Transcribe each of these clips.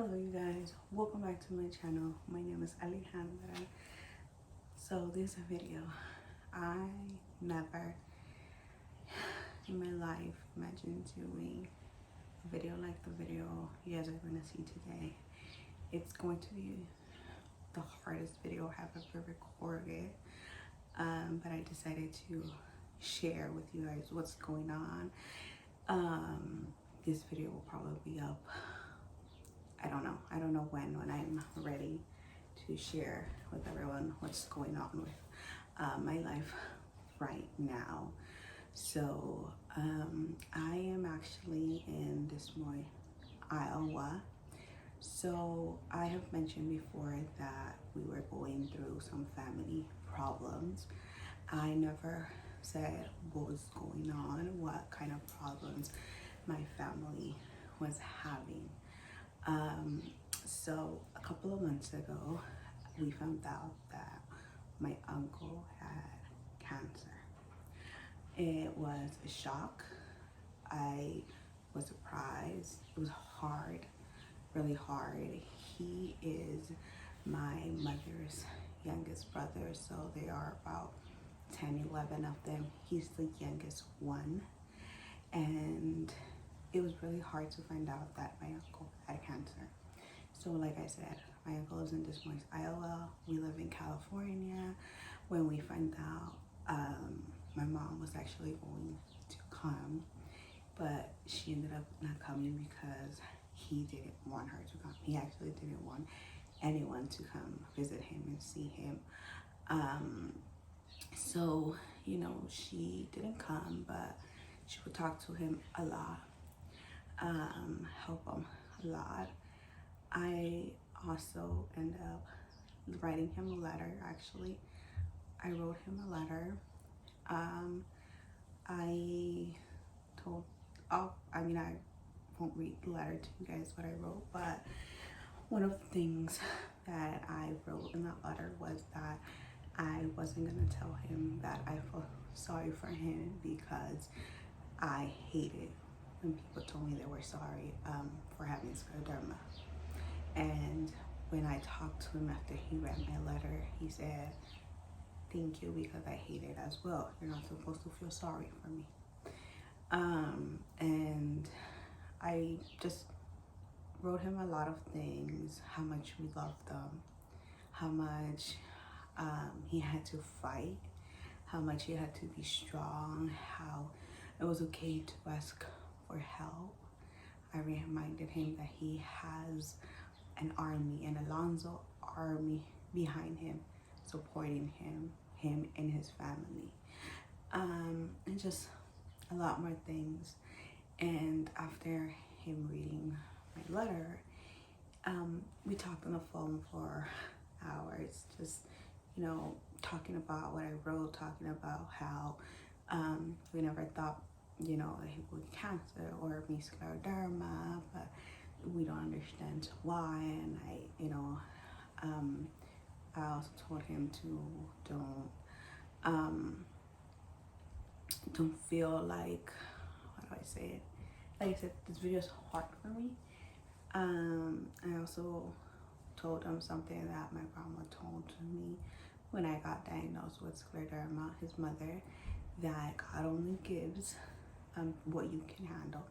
Hello you guys, welcome back to my channel. My name is Alejandra. So this video, I never in my life imagined doing a video like the video you guys are going to see today. It's going to be the hardest video I've ever recorded, but I decided to share with you guys what's going on. This video will probably be up, I don't know when I'm ready to share with everyone what's going on with my life right now. So I am actually in Des Moines, Iowa. So I have mentioned before that we were going through some family problems. I never said what was going on, what kind of problems my family was having. So a couple of months ago, we found out that my uncle had cancer. It was a shock. I was surprised. It was hard, really hard. He is my mother's youngest brother, so there are about 10, 11 of them. He's the youngest one. And it was really hard to find out that my uncle had cancer. So like I said, my uncle lives in Des Moines, Iowa. We live in California. When we found out, my mom was actually going to come, but she ended up not coming because he didn't want her to come. He actually didn't want anyone to come visit him and see him. So, you know, she didn't come, but she would talk to him a lot, help him a lot. I also end up writing him a letter. Actually, I wrote him a letter. I won't read the letter to you guys what I wrote, but one of the things that I wrote in that letter was that I wasn't gonna tell him that I felt sorry for him because I hated when people told me they were sorry for having scleroderma. And when I talked to him after he read my letter, he said, "Thank you, because I hate it as well. You're not supposed to feel sorry for me." And I just wrote him a lot of things, how much we loved them, how much he had to fight, how much he had to be strong, how it was okay to ask for help. I reminded him that he has an army, an Alonzo army behind him, supporting him and his family, and just a lot more things. And after him reading my letter, we talked on the phone for hours, just, you know, talking about what I wrote, talking about how we never thought, you know, that he would get cancer or be scleroderma, but we don't understand why. And I also told him to don't feel like, how do I say it? Like I said, this video is hard for me. I also told him something that my grandma told me when I got diagnosed with scleroderma, his mother, that God only gives what you can handle.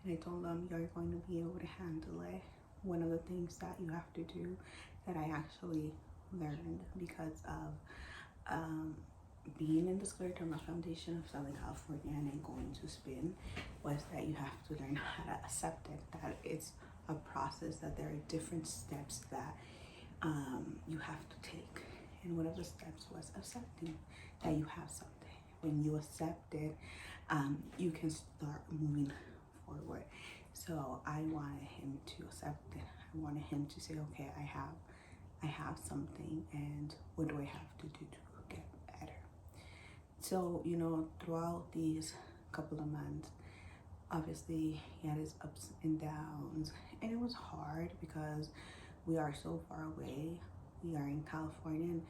And I told him, you're going to be able to handle it. One of the things that you have to do that I actually learned because of being in the Scleroderma Foundation of Southern California and then going to spin was that you have to learn how to accept it, that it's a process, that there are different steps that you have to take. And one of the steps was accepting that you have something. When you accept it, you can start moving forward. So I wanted him to accept it. I wanted him to say, okay, I have something, and what do I have to do to get better? So, you know, throughout these couple of months, obviously he had his ups and downs, and it was hard because we are so far away. We are in California,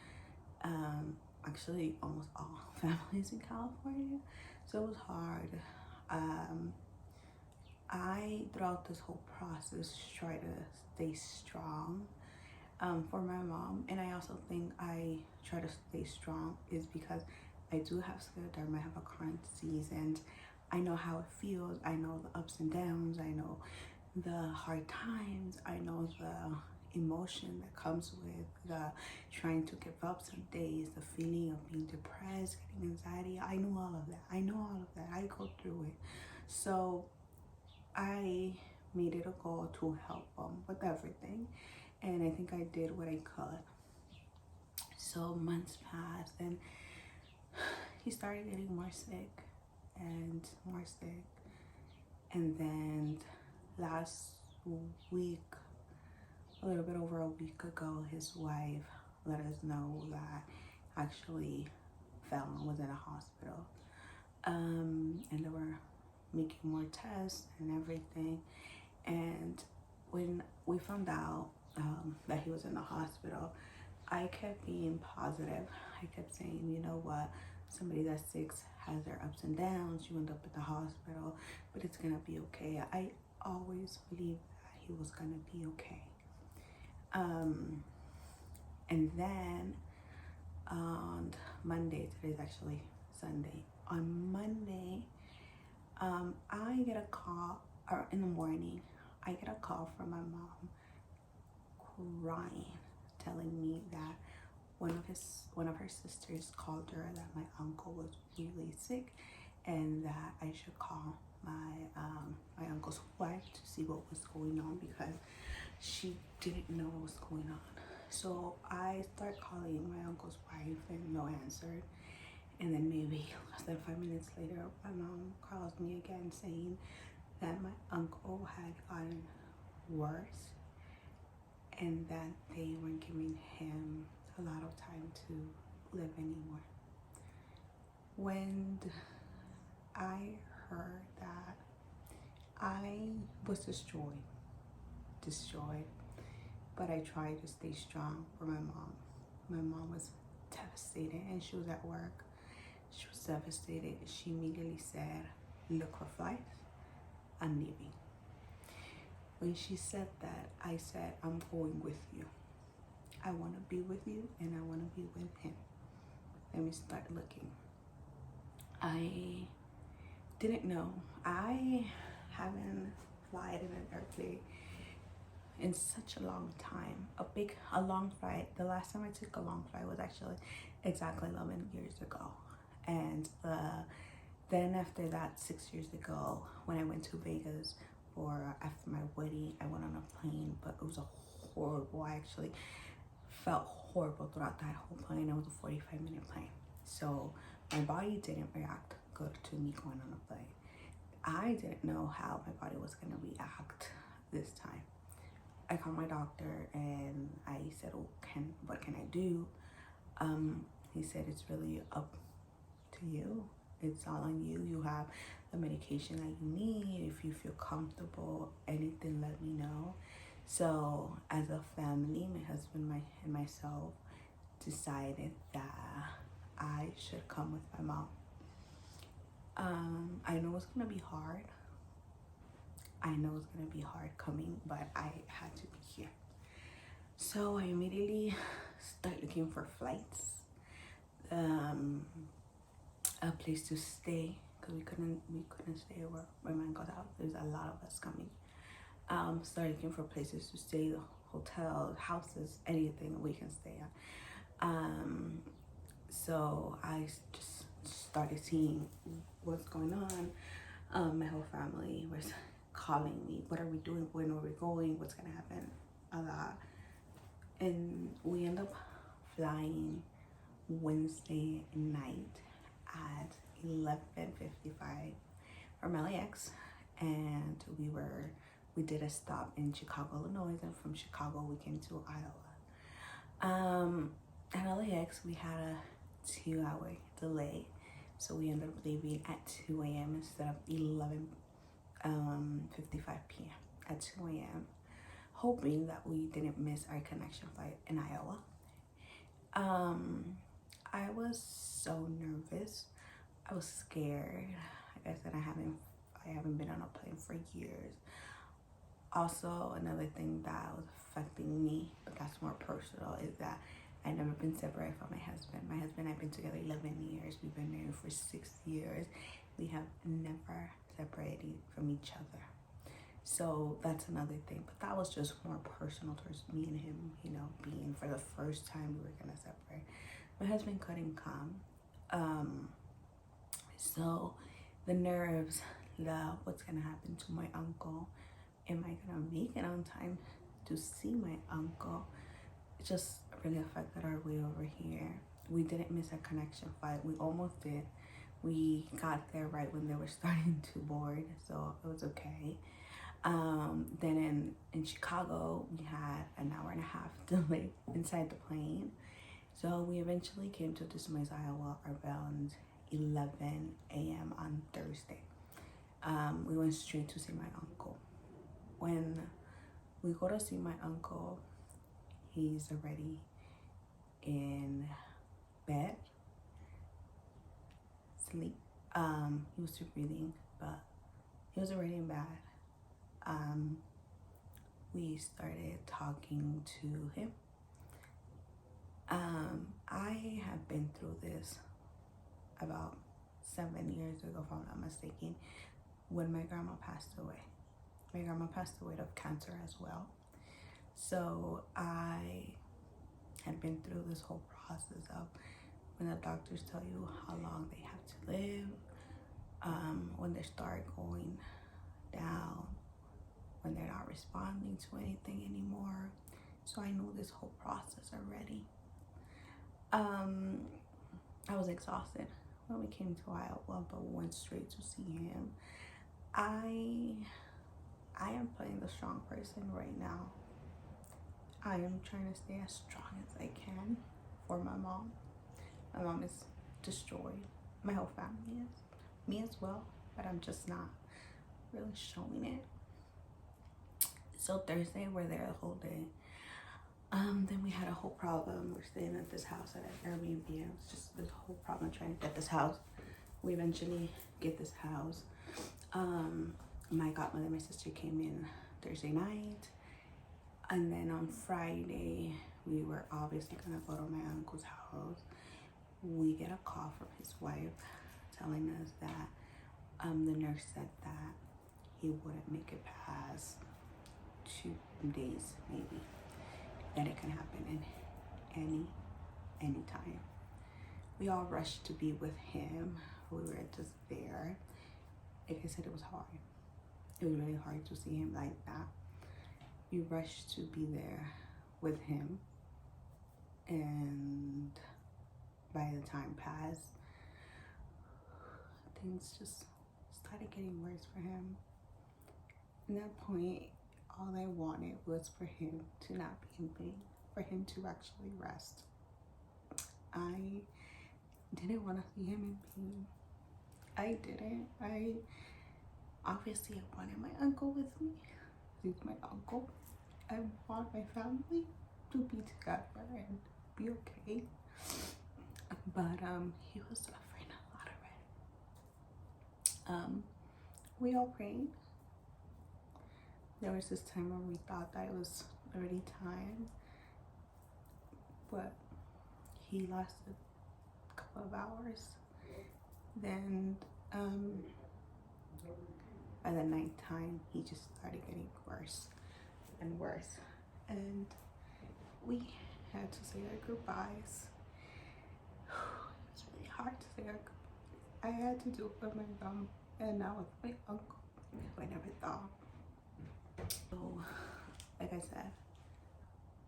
and actually almost all families in California, so it was hard. I, throughout this whole process, try to stay strong for my mom. And I also think I try to stay strong is because I do have scleroderma. I have a chronic disease, and I know how it feels. I know the ups and downs. I know the hard times. I know the emotion that comes with the trying to give up some days, the feeling of being depressed, getting anxiety. I know all of that. I know all of that. I go through it. So I made it a goal to help him with everything, and I think I did what I could. So months passed, and he started getting more sick and more sick. And then last week, a little bit over a week ago, his wife let us know that actually fell and was in a hospital. And they were making more tests and everything. And when we found out that he was in the hospital, I kept being positive. I kept saying, you know what, somebody that's sick has their ups and downs. You end up at the hospital, but it's gonna be okay. I always believed that he was gonna be okay. And then on Monday, today's actually Sunday. On Monday, I get a call, or in the morning, I get a call from my mom crying, telling me that one of her sisters called her that my uncle was really sick, and that I should call my uncle's wife to see what was going on, because she didn't know what was going on. So I start calling my uncle's wife, and no answer. And then maybe less than 5 minutes later, my mom calls me again saying that my uncle had gotten worse and that they weren't giving him a lot of time to live anymore. When I heard that, I was destroyed, but I tried to stay strong for my mom. My mom was devastated, and she was at work. She was devastated. She immediately said, "Look for flights, I'm leaving." When she said that, I said, "I'm going with you. I want to be with you, and I want to be with him. Let me start looking." I didn't know. I haven't flied in an airplane in such a long time. A long flight. The last time I took a long flight was actually exactly 11 years ago. And then after that, 6 years ago, when I went to Vegas after my wedding, I went on a plane, but it was horrible. I actually felt horrible throughout that whole plane. It was a 45-minute plane. So my body didn't react good to me going on a plane. I didn't know how my body was going to react this time. I called my doctor and I said, "Oh, what can I do?" He said, "It's really up to you. It's all on you. You have the medication that you need. If you feel comfortable, anything, let me know." So as a family, my husband and myself decided that I should come with my mom. I know it's gonna be hard. I know it's gonna be hard coming, but I had to be here. So I immediately started looking for flights, a place to stay, because we couldn't stay where my man got out. There's a lot of us coming. Started looking for places to stay, the hotel, houses, anything we can stay at. So I just started seeing what's going on. My whole family was calling me, "What are we doing? When are we going? What's gonna happen?" A lot. And we end up flying Wednesday night at 11:55 from LAX, and we did a stop in Chicago, Illinois, and from Chicago we came to Iowa. At LAX we had a 2-hour delay, so we ended up leaving at 2 a.m. instead of 11:55 p.m. at 2 a.m. hoping that we didn't miss our connection flight in Iowa. I was so nervous. I was scared. Like I said, I haven't I haven't been on a plane for years. Also, another thing that was affecting me, but that's more personal, is that I've never been separated from my husband. My husband and I have been together 11 years. We've been married for 6 years. We have never separated from each other. So that's another thing. But that was just more personal towards me and him, you know, being for the first time we were going to separate. My husband couldn't come. So the nerves, what's going to happen to my uncle? Am I going to make it on time to see my uncle? It just really affected our way over here. We didn't miss a connection flight. We almost did. We got there right when they were starting to board, so it was okay. Then in Chicago, we had an hour and a half delay inside the plane. So we eventually came to Des Moines, Iowa around 11 a.m. on Thursday. We went straight to see my uncle. When we go to see my uncle, he's already in bed, sleep. He was still breathing, but he was already in bed. We started talking to him. I have been through this about 7 years ago, if I'm not mistaken, when my grandma passed away. My grandma passed away of cancer as well. So I had been through this whole process of when the doctors tell you how long they have to live, when they start going down, when they're not responding to anything anymore. So I knew this whole process already. I was exhausted when we came to Iowa, but we went straight to see him. I am playing the strong person right now. I am trying to stay as strong as I can for my mom. My mom is destroyed. My whole family is. Me as well, but I'm just not really showing it. So Thursday, we're there the whole day. Then we had a whole problem. We're staying at this house at an Airbnb. It was just this whole problem trying to get this house. We eventually get this house. My godmother, my sister came in Thursday night. And then on Friday, we were obviously gonna go to my uncle's house. We get a call from his wife telling us that the nurse said that he wouldn't make it past 2 days, maybe. That it can happen in any time. We all rushed to be with him. We were just there. Like I said, it was hard. It was really hard to see him like that. We rushed to be there with him, and by the time passed, things just started getting worse for him. At that point, all I wanted was for him to not be in pain, for him to actually rest. I didn't want to see him in pain. I didn't. I wanted my uncle with me. He's my uncle. I want my family to be together and be okay. But he was suffering a lot already. We all prayed. There was this time when we thought that it was already time, but he lasted a couple of hours. Then by the nighttime, he just started getting worse and worse, and we had to say our goodbyes. It's really hard to say our goodbyes. I had to do it with my mom and now with my uncle. I never thought. So, like I said,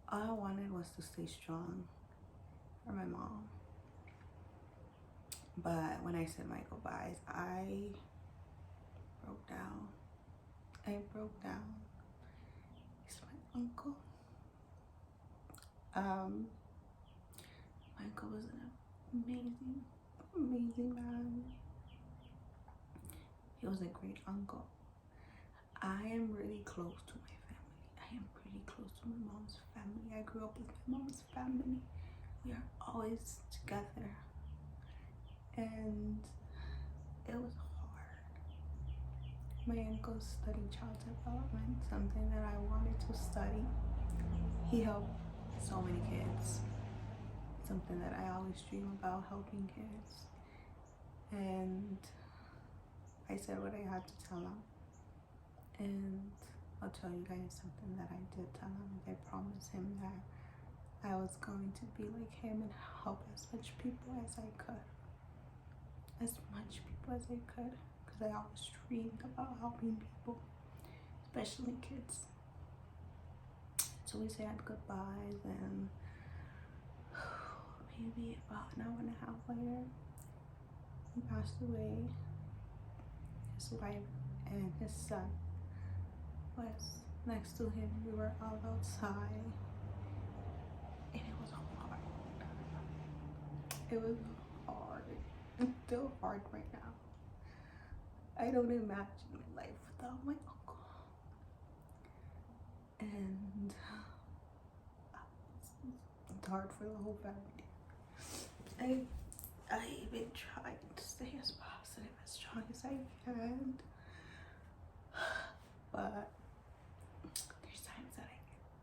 all I wanted was to stay strong for my mom. But when I said my goodbyes, I broke down. He's my uncle. My uncle was an amazing man. He was a great uncle. I am really close to my family. I am pretty close to my mom's family. I grew up with my mom's family. We are always together. And it was hard. My uncle studied child development, something that I wanted to study. He helped so many kids, something that I always dream about, helping kids. And I said what I had to tell him. And I'll tell you guys something that I did tell him. I promised him that I was going to be like him and help as much people as I could. As much people as I could. Because I always dreamed about helping people, especially kids. So we said goodbyes, and maybe about an hour and a half later, he passed away. His wife and his son was next to him. We were all outside, and it was hard. It was hard. It's still hard right now. I don't imagine my life without my uncle. And it's hard for the whole family. I even tried to stay as positive, as strong as I can. But there's times that I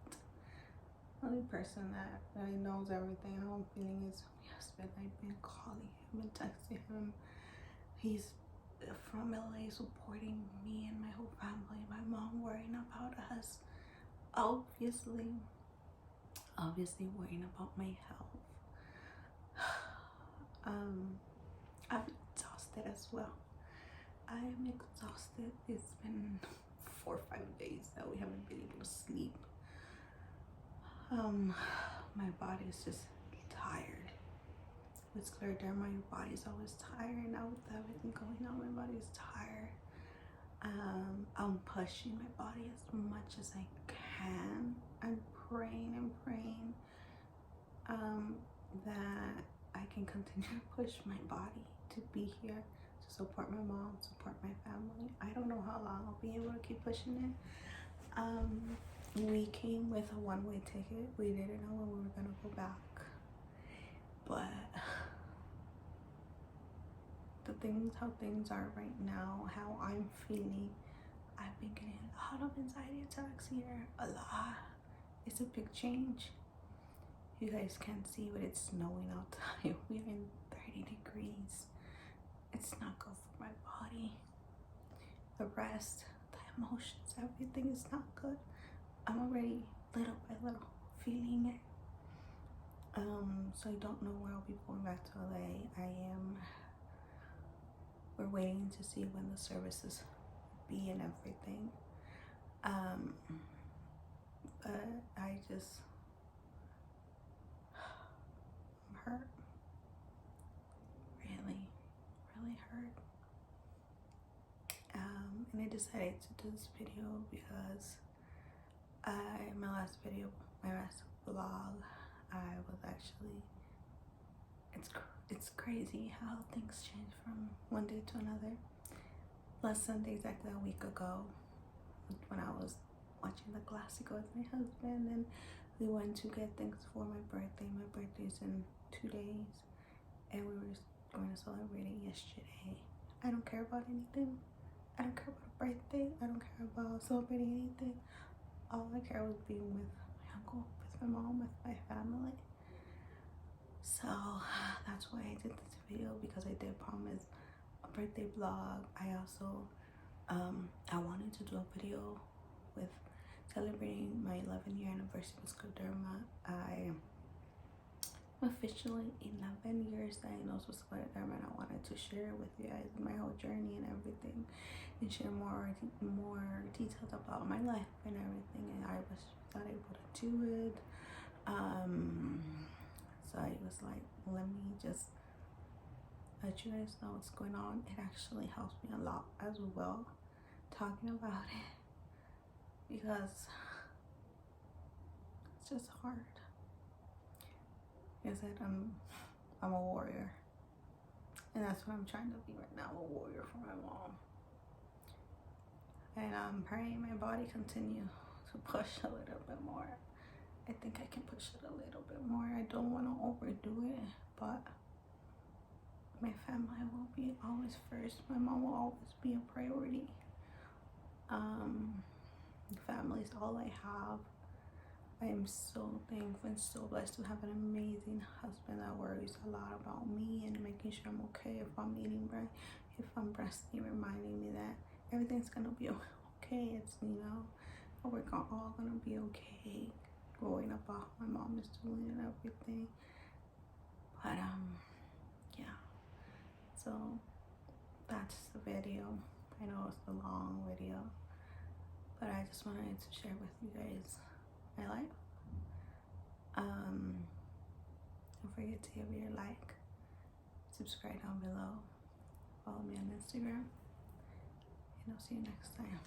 can't. The only person that really knows everything, how I'm feeling, is my husband. I've been calling him and texting him. He's from LA supporting me and my whole family. My mom worrying about us. Obviously worrying about my health. I'm exhausted as well. I am exhausted. It's been 4 or 5 days that we haven't been able to sleep. My body is just tired. With scleroderma, your body's always tired. Now with everything going on, my body is tired. I'm pushing my body as much as I can. I'm praying that I can continue to push my body to be here, to support my mom, support my family. I don't know how long I'll be able to keep pushing it. We came with a one-way ticket. We didn't know when we were gonna go back. But how things are right now, how I'm feeling, I've been getting a lot of anxiety attacks here. A lot. It's a big change. You guys can't see, but it's snowing outside. We're in 30 degrees. It's not good for my body. The rest, the emotions, everything is not good. I'm already little by little feeling it. So I don't know where I'll be going back to LA. We're waiting to see when the services be and everything. But I'm hurt. Really hurt. And I decided to do this video because my last vlog, I was actually, it's crazy how things change from one day to another. Last Sunday, exactly a week ago, when I was watching the Classico with my husband, and we went to get things for my birthday. My birthday's in 2 days, and we were going to celebrate it yesterday. I don't care about anything. I don't care about a birthday. I don't care about celebrating anything. All I care was being with my uncle, with my mom, with my family. So that's why I did this video, because I did promise a birthday vlog. I also I wanted to do a video with celebrating my 11-year anniversary with scleroderma. I'm officially 11 years diagnosed with scleroderma, and I wanted to share with you guys my whole journey and everything, and share more details about my life and everything. And I was not able to do it. So I was like, let me just let you guys know what's going on. It actually helps me a lot as well, talking about it, because it's just hard. Like I said, I'm a warrior, and that's what I'm trying to be right now, a warrior for my mom. And I'm praying my body continue to push a little bit more. I think I can push it a little bit more. I don't want to overdo it, but my family will be always first. My mom will always be a priority. Family is all I have. I am so thankful and so blessed to have an amazing husband that worries a lot about me and making sure I'm okay. If I'm eating right, if I'm breastfeeding, reminding me that everything's gonna be okay. It's, we're all gonna be okay. Growing up, my mom is doing and everything. But yeah. So that's the video. I know it's a long video, but I just wanted to share with you guys my life. Don't forget to give me a like, subscribe down below, follow me on Instagram, and I'll see you next time.